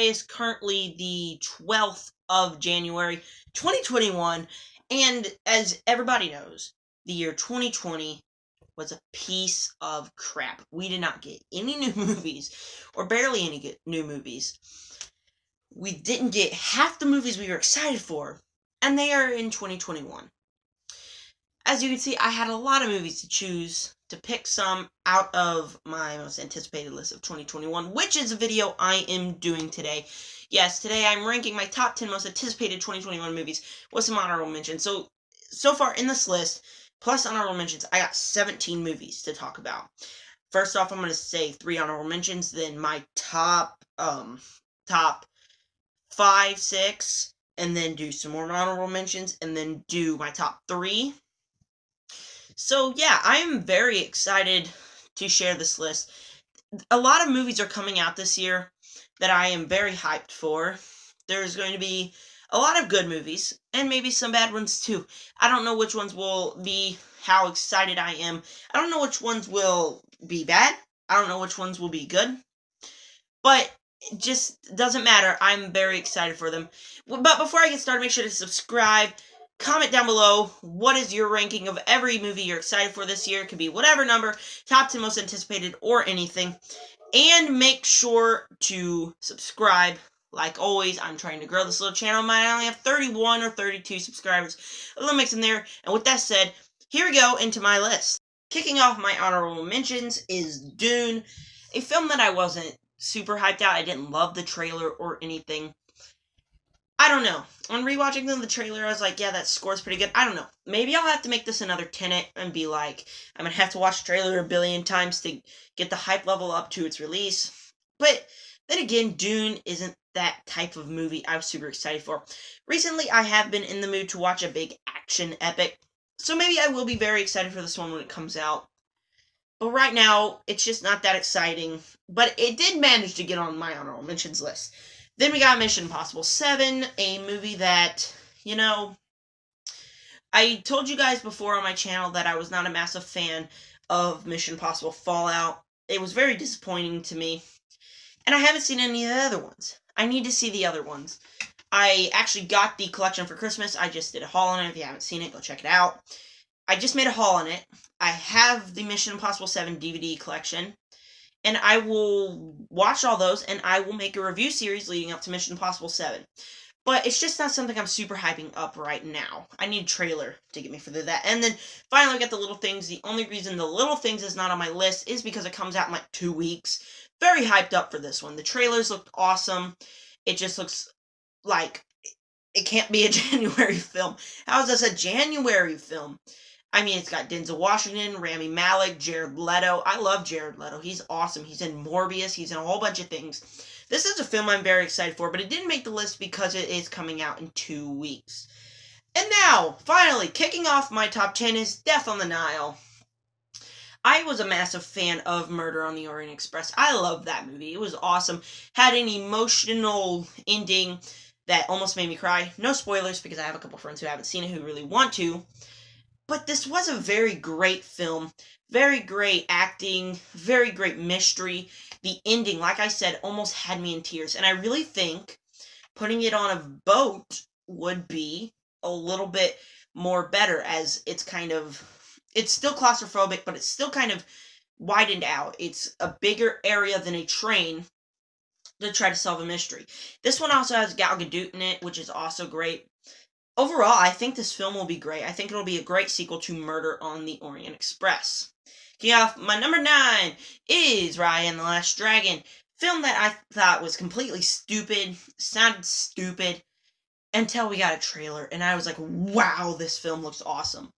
today is currently the 12th of January, 2021, and as everybody knows, the year 2020 was a piece of crap. We did not get any new movies, or barely any new movies. We didn't get half the movies we were excited for, and they are in 2021. As you can see, I had a lot of movies to choose, to pick some out of my most anticipated list of 2021, which is a video I am doing today. Yes, today I'm ranking my top 10 most anticipated 2021 movies with some honorable mentions. So far in this list, plus honorable mentions, I got 17 movies to talk about. First off, I'm going to say 3 honorable mentions, then my top 5, 6, and then do some more honorable mentions, and then do my top 3. So yeah, I am very excited to share this list. A lot of movies are coming out this year that I am very hyped for. There's going to be a lot of good movies, and maybe some bad ones too. I don't know which ones will be how excited I am. I don't know which ones will be bad. I don't know which ones will be good. But it just doesn't matter. I'm very excited for them. But before I get started, make sure to subscribe. Comment down below, what is your ranking of every movie you're excited for this year? It could be whatever number, top 10 most anticipated, or anything. And make sure to subscribe. Like always, I'm trying to grow this little channel. I only have 31 or 32 subscribers. A little mix in there. And with that said, here we go into my list. Kicking off my honorable mentions is Dune, a film that I wasn't super hyped out. I didn't love the trailer or anything. I don't know. On rewatching the trailer, I was like, yeah, that score's pretty good. I don't know. Maybe I'll have to make this another Tenet and be like, I'm going to have to watch the trailer a billion times to get the hype level up to its release. But then again, Dune isn't that type of movie I was super excited for. Recently, I have been in the mood to watch a big action epic, so maybe I will be very excited for this one when it comes out. But right now, it's just not that exciting. But it did manage to get on my honorable mentions list. Then we got Mission Impossible 7, a movie that, I told you guys before on my channel that I was not a massive fan of Mission Impossible Fallout. It was very disappointing to me. And I haven't seen any of the other ones. I need to see the other ones. I actually got the collection for Christmas. I just did a haul on it. If you haven't seen it, go check it out. I just made a haul on it. I have the Mission Impossible 7 DVD collection. And I will watch all those, and I will make a review series leading up to Mission Impossible 7. But it's just not something I'm super hyping up right now. I need a trailer to get me through that. And then, finally, I got The Little Things. The only reason The Little Things is not on my list is because it comes out in, 2 weeks. Very hyped up for this one. The trailers looked awesome. It just looks like it can't be a January film. How is this a January film? I mean, it's got Denzel Washington, Rami Malek, Jared Leto. I love Jared Leto. He's awesome. He's in Morbius. He's in a whole bunch of things. This is a film I'm very excited for, but it didn't make the list because it is coming out in 2 weeks. And now, finally, kicking off my top 10 is Death on the Nile. I was a massive fan of Murder on the Orient Express. I loved that movie. It was awesome. Had an emotional ending that almost made me cry. No spoilers, because I have a couple friends who haven't seen it who really want to. But this was a very great film, very great acting, very great mystery. The ending, like I said, almost had me in tears. And I really think putting it on a boat would be a little bit more better, as it's still claustrophobic, but it's still kind of widened out. It's a bigger area than a train to try to solve a mystery. This one also has Gal Gadot in it, which is also great. Overall, I think this film will be great. I think it'll be a great sequel to Murder on the Orient Express. Kicking off, my number 9 is Raya and the Last Dragon. Film that I thought was completely stupid, sounded stupid, until we got a trailer, and I was like, wow, this film looks awesome.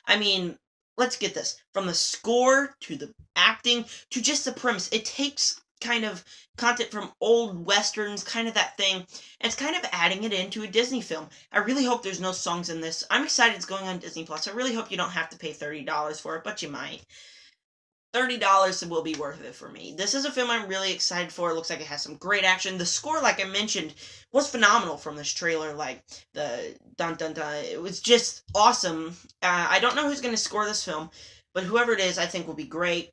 I mean, let's get this. From the score, to the acting, to just the premise, it takes kind of content from old westerns, kind of that thing, and it's kind of adding it into a Disney film. I really hope there's no songs in this. I'm excited it's going on Disney Plus. I really hope you don't have to pay $30 for it, but you might. $30 will be worth it for me. This is a film I'm really excited for. It looks like it has some great action. The score, like I mentioned, was phenomenal from this trailer. Like, the dun-dun-dun. It was just awesome. I don't know who's going to score this film, but whoever it is, I think will be great.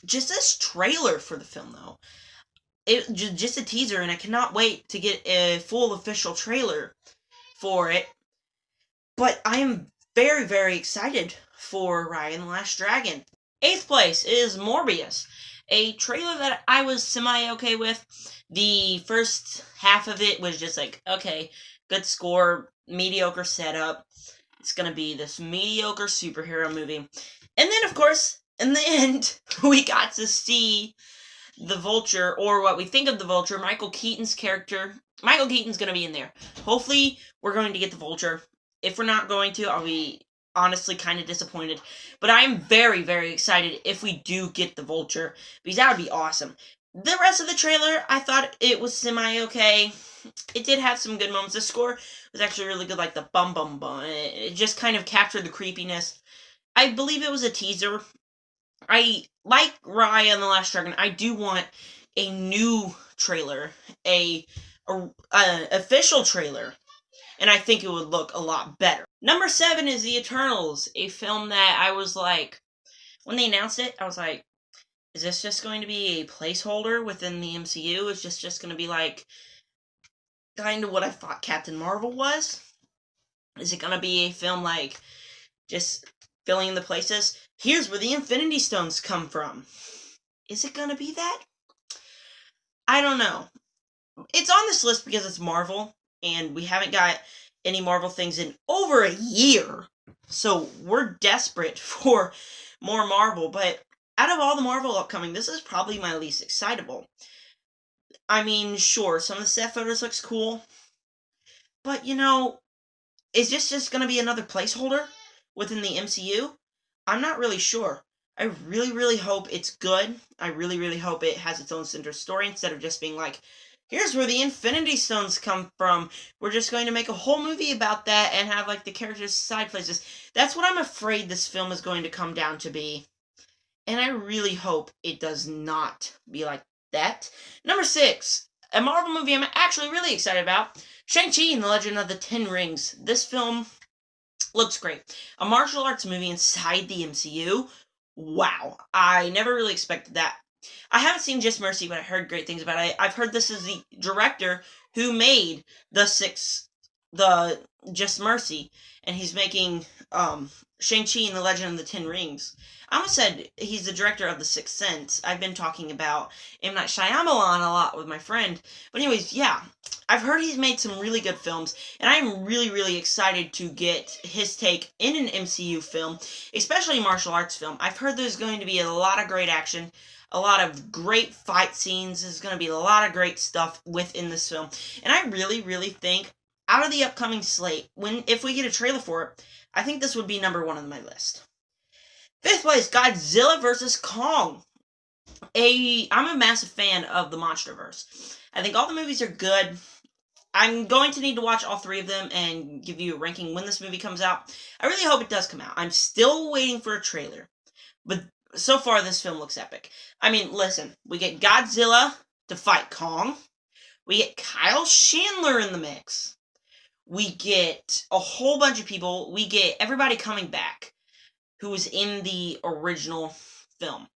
Just this trailer for the film, though. just a teaser, and I cannot wait to get a full official trailer for it. But I am very, very excited for Raya and the Last Dragon. 8th place is Morbius, a trailer that I was semi-okay with. The first half of it was just like, okay, good score, mediocre setup. It's gonna be this mediocre superhero movie. And then, of course, in the end, we got to see the Vulture, or what we think of the Vulture, Michael Keaton's character. Michael Keaton's gonna be in there. Hopefully, we're going to get the Vulture. If we're not going to, I'll be honestly kind of disappointed. But I am very, very excited if we do get the Vulture, because that would be awesome. The rest of the trailer, I thought it was semi-okay. It did have some good moments. The score was actually really good, like the bum bum bum. It just kind of captured the creepiness. I believe it was a teaser. I like Raya and the Last Dragon. I do want a new trailer, a official trailer, and I think it would look a lot better. Number 7 is The Eternals, a film that I was like, when they announced it, I was like, is this just going to be a placeholder within the MCU? Is this just going to be like kind of what I thought Captain Marvel was? Is it going to be a film like just filling in the places? Here's where the Infinity Stones come from. Is it going to be that? I don't know. It's on this list because it's Marvel, and we haven't got any Marvel things in over a year. So we're desperate for more Marvel, but out of all the Marvel upcoming, this is probably my least excitable. I mean, sure, some of the set photos looks cool, but you know, is this just going to be another placeholder within the MCU? I'm not really sure. I really, really hope it's good. I really, really hope it has its own center story instead of just being like, here's where the Infinity Stones come from. We're just going to make a whole movie about that and have like the characters side places. That's what I'm afraid this film is going to come down to be. And I really hope it does not be like that. Number 6, a Marvel movie I'm actually really excited about. ShangChi and the Legend of the Ten Rings. This film looks great. A martial arts movie inside the MCU. Wow. I never really expected that. I haven't seen Just Mercy, but I heard great things about it. I've heard this is the director who made the Just Mercy, and he's making Shang-Chi and the Legend of the Ten Rings. I almost said he's the director of The Sixth Sense. I've been talking about M. Night Shyamalan a lot with my friend. But anyways, yeah, I've heard he's made some really good films, and I'm really, really excited to get his take in an MCU film, especially a martial arts film. I've heard there's going to be a lot of great action, a lot of great fight scenes. There's going to be a lot of great stuff within this film. And I really, really think, out of the upcoming slate, if we get a trailer for it, I think this would be number 1 on my list. 5th place, Godzilla vs. Kong. I'm a massive fan of the MonsterVerse. I think all the movies are good. I'm going to need to watch all 3 of them and give you a ranking when this movie comes out. I really hope it does come out. I'm still waiting for a trailer. But so far, this film looks epic. I mean, listen, we get Godzilla to fight Kong. We get Kyle Chandler in the mix. We get a whole bunch of people. We get everybody coming back who was in the original film.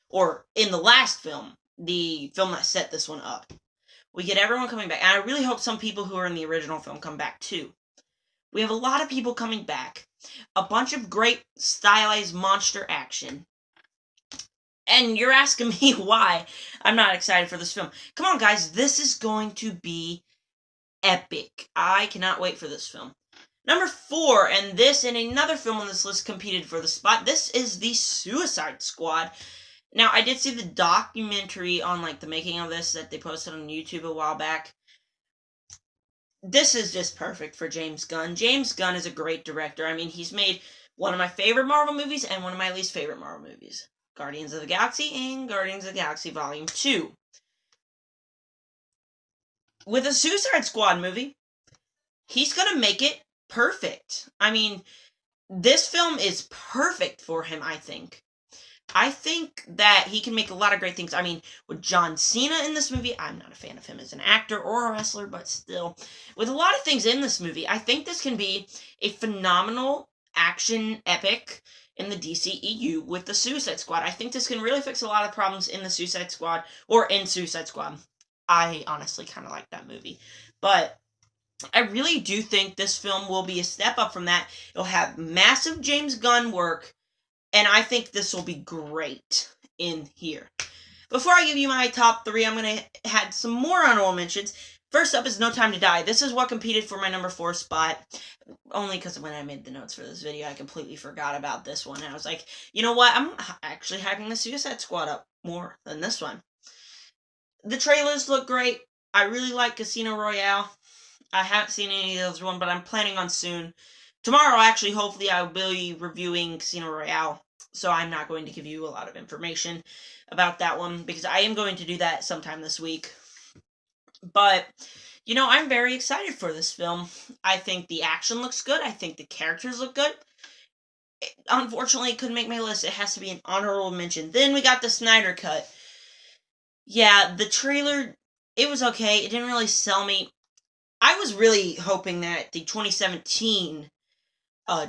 Or in the last film, the film that set this one up. We get everyone coming back. And I really hope some people who are in the original film come back too. We have a lot of people coming back. A bunch of great stylized monster action. And you're asking me why I'm not excited for this film. Come on, guys. This is going to be epic. I cannot wait for this film. Number 4, and this and another film on this list competed for the spot. This is The Suicide Squad. Now, I did see the documentary on, like, the making of this that they posted on YouTube a while back. This is just perfect for James Gunn. James Gunn is a great director. I mean, he's made one of my favorite Marvel movies and one of my least favorite Marvel movies. Guardians of the Galaxy and Guardians of the Galaxy Volume 2. With a Suicide Squad movie, he's going to make it perfect. I mean, this film is perfect for him, I think. I think that he can make a lot of great things. I mean, with John Cena in this movie, I'm not a fan of him as an actor or a wrestler, but still. With a lot of things in this movie, I think this can be a phenomenal action epic. in the DCEU with the Suicide Squad. I think this can really fix a lot of problems in the Suicide Squad, or in Suicide Squad. I honestly kind of like that movie. But I really do think this film will be a step up from that. It'll have massive James Gunn work, and I think this will be great in here. Before I give you my top 3, I'm going to add some more honorable mentions. First up is No Time to Die. This is what competed for my number 4 spot. Only because when I made the notes for this video, I completely forgot about this one. And I was like, you know what? I'm actually hyping the Suicide Squad up more than this one. The trailers look great. I really like Casino Royale. I haven't seen any of those one, but I'm planning on soon. Tomorrow, actually, hopefully, I will be reviewing Casino Royale. So I'm not going to give you a lot of information about that one, because I am going to do that sometime this week. But, you know, I'm very excited for this film. I think the action looks good. I think the characters look good. Unfortunately, it couldn't make my list. It has to be an honorable mention. Then we got the Snyder Cut. Yeah, the trailer, it was okay. It didn't really sell me. I was really hoping that the 2017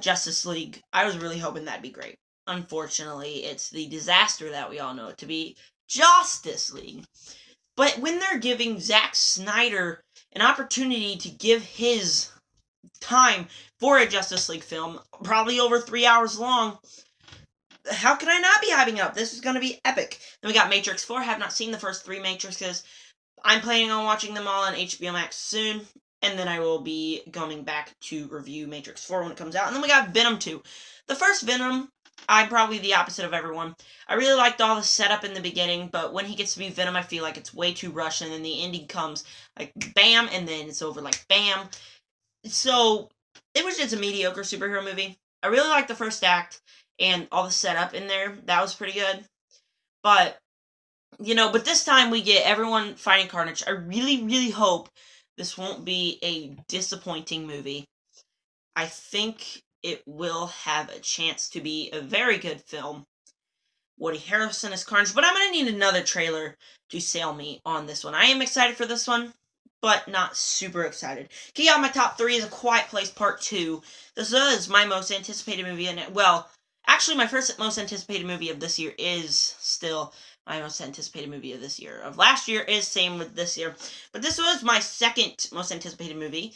Justice League, I was really hoping that'd be great. Unfortunately, it's the disaster that we all know it to be, Justice League. But when they're giving Zack Snyder an opportunity to give his time for a Justice League film, probably over 3 hours long, how can I not be hyping up? This is going to be epic. Then we got Matrix 4. I have not seen the first 3 Matrixes. I'm planning on watching them all on HBO Max soon. And then I will be coming back to review Matrix 4 when it comes out. And then we got Venom 2. The first Venom, I'm probably the opposite of everyone. I really liked all the setup in the beginning, but when he gets to be Venom, I feel like it's way too rushed, and then the ending comes like bam, and then it's over like bam. So, it was just a mediocre superhero movie. I really liked the first act, and all the setup in there. That was pretty good. But, you know, but this time we get everyone fighting Carnage. I really, really hope this won't be a disappointing movie. I think it will have a chance to be a very good film. Woody Harrelson is Carnage, but I'm going to need another trailer to sell me on this one. I am excited for this one, but not super excited. Okay, yeah, my top 3 is A Quiet Place Part 2. This is my most anticipated movie, and well, actually my first most anticipated movie of this year is still my most anticipated movie of this year. Of last year is same with this year, but this was my second most anticipated movie.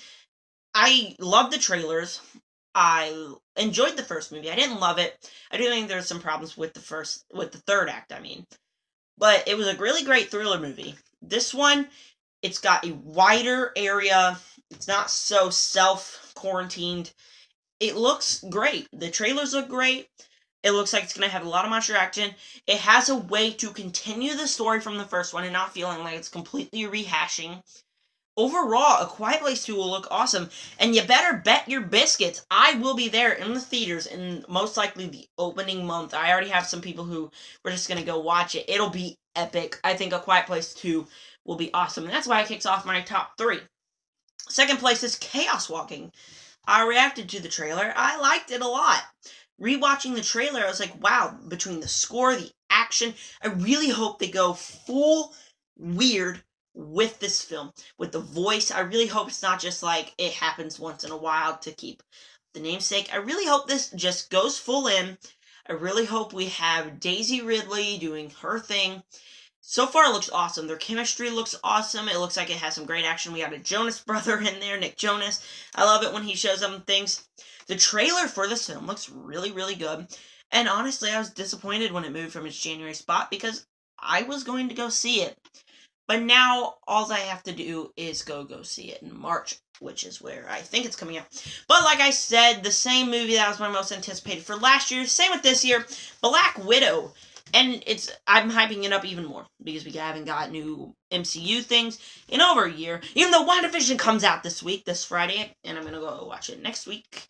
I loved the trailers. I enjoyed the first movie. I didn't love it. I do think there's some problems with the third act, I mean. But it was a really great thriller movie. This one, it's got a wider area. It's not so self-quarantined. It looks great. The trailers look great. It looks like it's going to have a lot of monster action. It has a way to continue the story from the first one and not feeling like it's completely rehashing. Overall, A Quiet Place 2 will look awesome, and you better bet your biscuits I will be there in the theaters in most likely the opening month. I already have some people who were just going to go watch it. It'll be epic. I think A Quiet Place 2 will be awesome, and that's why it kicks off my top 3. Second place is Chaos Walking. I reacted to the trailer. I liked it a lot. Rewatching the trailer, I was like, wow, between the score, the action, I really hope they go full weird with this film, with the voice. I really hope it's not just like it happens once in a while to keep the namesake. I really hope this just goes full in. I really hope we have Daisy Ridley doing her thing. So far, it looks awesome. Their chemistry looks awesome. It looks like it has some great action. We got a Jonas brother in there, Nick Jonas. I love it when he shows up in things. The trailer for this film looks really, really good. And honestly, I was disappointed when it moved from its January spot because I was going to go see it. But now, all I have to do is go see it in March, which is where I think it's coming out. But like I said, the same movie that was my most anticipated for last year, same with this year, Black Widow. And I'm hyping it up even more, because we haven't got new MCU things in over a year. Even though WandaVision comes out this Friday, and I'm going to go watch it next week.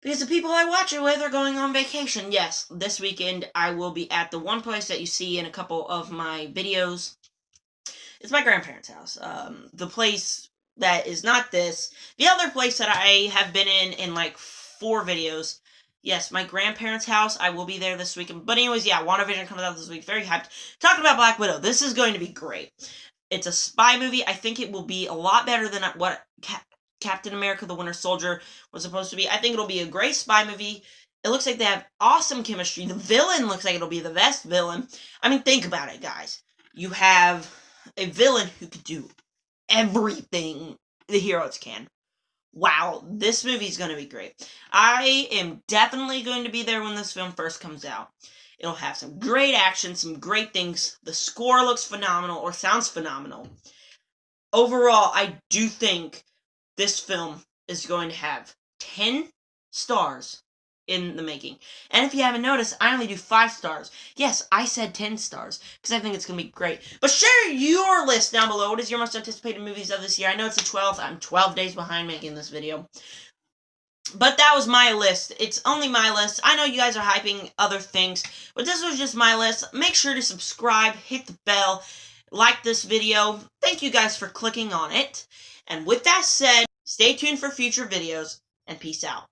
Because the people I watch it with are going on vacation. Yes, this weekend I will be at the one place that you see in a couple of my videos. It's my grandparents' house. The place that is not this. The other place that I have been in like 4 videos. Yes, my grandparents' house. I will be there this weekend. But anyways, yeah, WandaVision comes out this week. Very hyped. Talking about Black Widow. This is going to be great. It's a spy movie. I think it will be a lot better than what Captain America the Winter Soldier was supposed to be. I think it'll be a great spy movie. It looks like they have awesome chemistry. The villain looks like it'll be the best villain. I mean, think about it, guys. You have a villain who could do everything the heroes can. Wow, this movie's going to be great. I am definitely going to be there when this film first comes out. It'll have some great action, some great things. The score looks phenomenal, or sounds phenomenal. Overall, I do think this film is going to have 10 stars in the making. And if you haven't noticed, I only do 5 stars. Yes, I said 10 stars, because I think it's going to be great. But share your list down below. What is your most anticipated movies of this year? I know it's the 12th. I'm 12 days behind making this video. But that was my list. It's only my list. I know you guys are hyping other things, but this was just my list. Make sure to subscribe, hit the bell, like this video. Thank you guys for clicking on it. And with that said, stay tuned for future videos, and peace out.